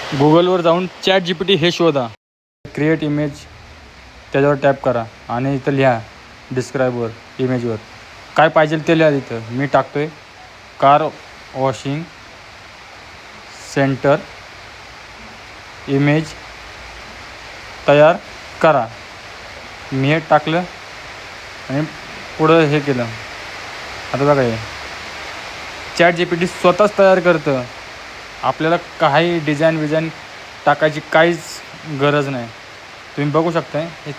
गुगलवर जाऊन ChatGPT हे शोधा, क्रिएट इमेज त्याच्यावर टॅप करा आणि इथं लिहा डिस्क्राईबवर इमेजवर काय पाहिजे ते लिहा. इथं मी टाकतो आहे कार वॉशिंग सेंटर इमेज तयार करा. मी हे टाकलं आणि पुढं हे केलं. आता बघा हे ChatGPT स्वतःच तयार करतं. आपल्याला काही डिझाईन टाकायची काहीच गरज नाही. तुम्ही बघू शकता हे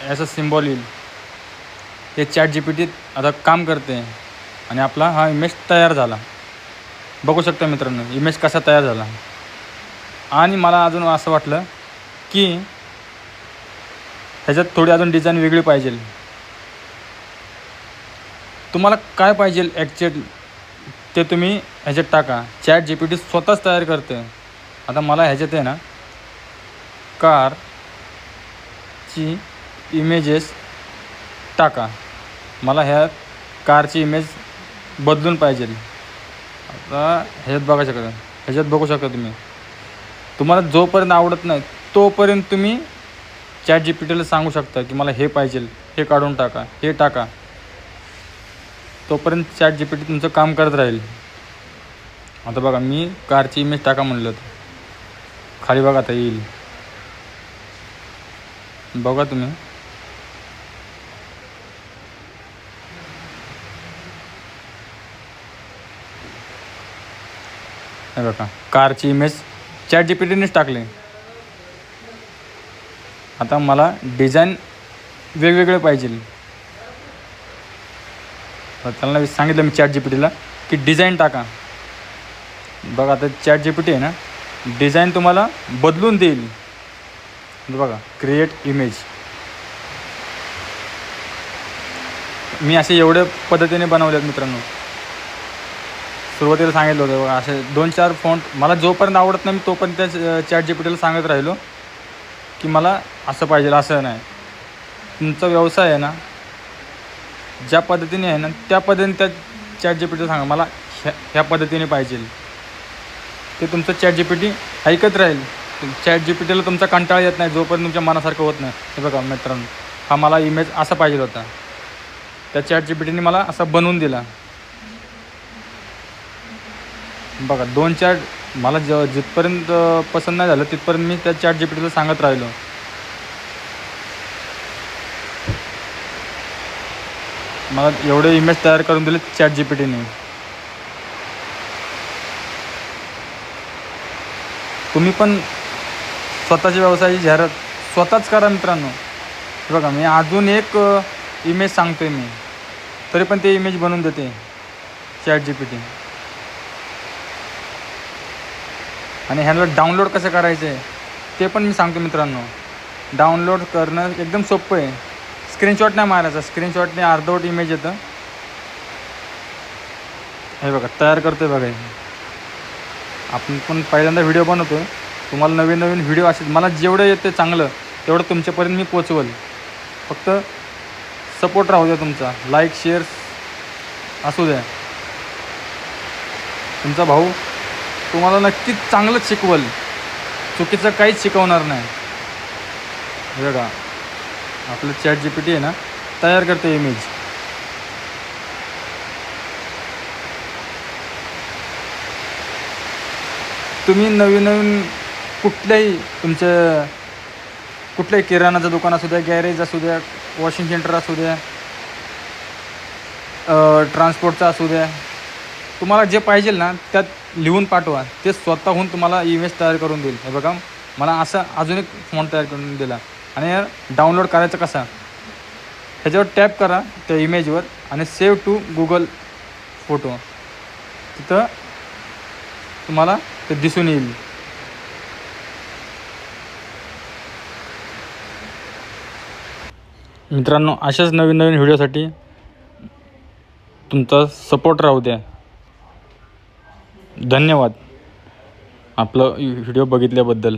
याचं सिम्बॉल येईल. हे ChatGPT आता काम करते आणि आपला हा इमेज तयार झाला. बघू शकता मित्रांनो इमेज कसा तयार झाला. आणि मला अजून असं वाटलं की ह्याच्यात थोडी अजून डिझाईन वेगळी पाहिजे. तुम्हाला काय पाहिजे ॲक्च्युअली ते तुम्ही ह्याच्यात टाका. ChatGPT स्वतःच तयार करते. आता मला ह्याच्यात आहे ना कारची इमेजेस टाका. मला ह्या कारची इमेज बदलून पाहिजे. आता ह्याच्यात बघू शकता तुम्हाला जोपर्यंत आवडत नाही तोपर्यंत तुम्ही ChatGPTला सांगू शकता की मला हे पाहिजे, हे काढून टाका, हे टाका. तोपर्यंत ChatGPT तुमचं काम करत राहील. आता बघा मी कारची इमेज टाका म्हणलं तर खाली बघा आता येईल. बघा तुम्ही हे बघा कारची इमेज ChatGPTनेच टाकले. आता मला डिझाईन वेगवेगळे पाहिजे. त्याला सांगितलं मी ChatGPTला की डिझाईन टाका. बघा आता ChatGPT आहे ना डिझाईन तुम्हाला बदलून देईल. बघा क्रिएट इमेज मी असे एवढ्या पद्धतीने बनवले आहेत मित्रांनो. सुरुवातीला सांगितलं होतं बघा असे 2-4 फॉन्ट मला जोपर्यंत आवडत नाही मी तोपर्यंत त्या ChatGPTला सांगत राहिलो की मला असं पाहिजे. असं नाही, तुमचा व्यवसाय आहे ना ज्या पद्धतीने आहे ना त्या पद्धतीने त्या ChatGPTला सांगा मला ह्या पद्धतीने पाहिजे. ते तुमचं ChatGPT ऐकत राहील. ChatGPTला तुमचा कंटाळा येत नाही जोपर्यंत तुमच्या मनासारखं होत नाही. हे बघा मित्रांनो हा मला इमेज असा पाहिजे होता. त्या ChatGPTने मला असा बनवून दिला. बघा 2-4 मला जिथपर्यंत पसंत नाही झालं तिथपर्यंत मी त्या ChatGPTला सांगत राहिलो. मला एवढे इमेज तयार करून दिले ChatGPTने. तुम्ही पण स्वतःच्या व्यवसायाची जाहिरात स्वतःच करा मित्रांनो. बघा मी अजून एक इमेज सांगतो आहे मी तरी पण ते इमेज बनवून देते ChatGPT. आणि ह्याला डाउनलोड कसं करायचं आहे ते पण मी सांगतो मित्रांनो. डाउनलोड करणं एकदम सोपं आहे. स्क्रीनशॉट नाही मारायचा. स्क्रीनशॉटने अर्धवट इमेज येतं. हे बघा तयार करतो आहे बघा. आपण पण पहिल्यांदा व्हिडिओ बनवतो. तुम्हाला नवीन व्हिडिओ असे मला जेवढं येते चांगलं तेवढं तुमच्यापर्यंत मी पोचवल. फक्त सपोर्ट राहू द्या तुमचा. लाईक शेअर असू द्या. तुमचा भाऊ तुम्हाला नक्कीच चांगलंच शिकवल. चुकीचं काहीच शिकवणार नाही. बघा आपलं ChatGPT आहे ना तयार करते इमेज. तुम्ही नवीन कुठल्याही किराणाचं दुकान असू द्या, गॅरेज असू द्या, वॉशिंग सेंटर असू द्या, ट्रान्सपोर्टचं असू द्या, तुम्हाला जे पाहिजे ना त्यात लिहून पाठवा. ते स्वतःहून तुम्हाला इमेज तयार करून देईल. हे बघा मला असं अजून एक फॉन्ट तयार करून दिला. आणि डाउनलोड करायचं कसा ह्याच्यावर टॅप करा त्या इमेजवर आणि सेव्ह टू गुगल फोटो. तिथं तुम्हाला ते दिसून येईल. मित्रांनो अशाच नवीन व्हिडिओसाठी तुमचा सपोर्ट राहू द्या. धन्यवाद आपलं व्हिडिओ बघितल्याबद्दल.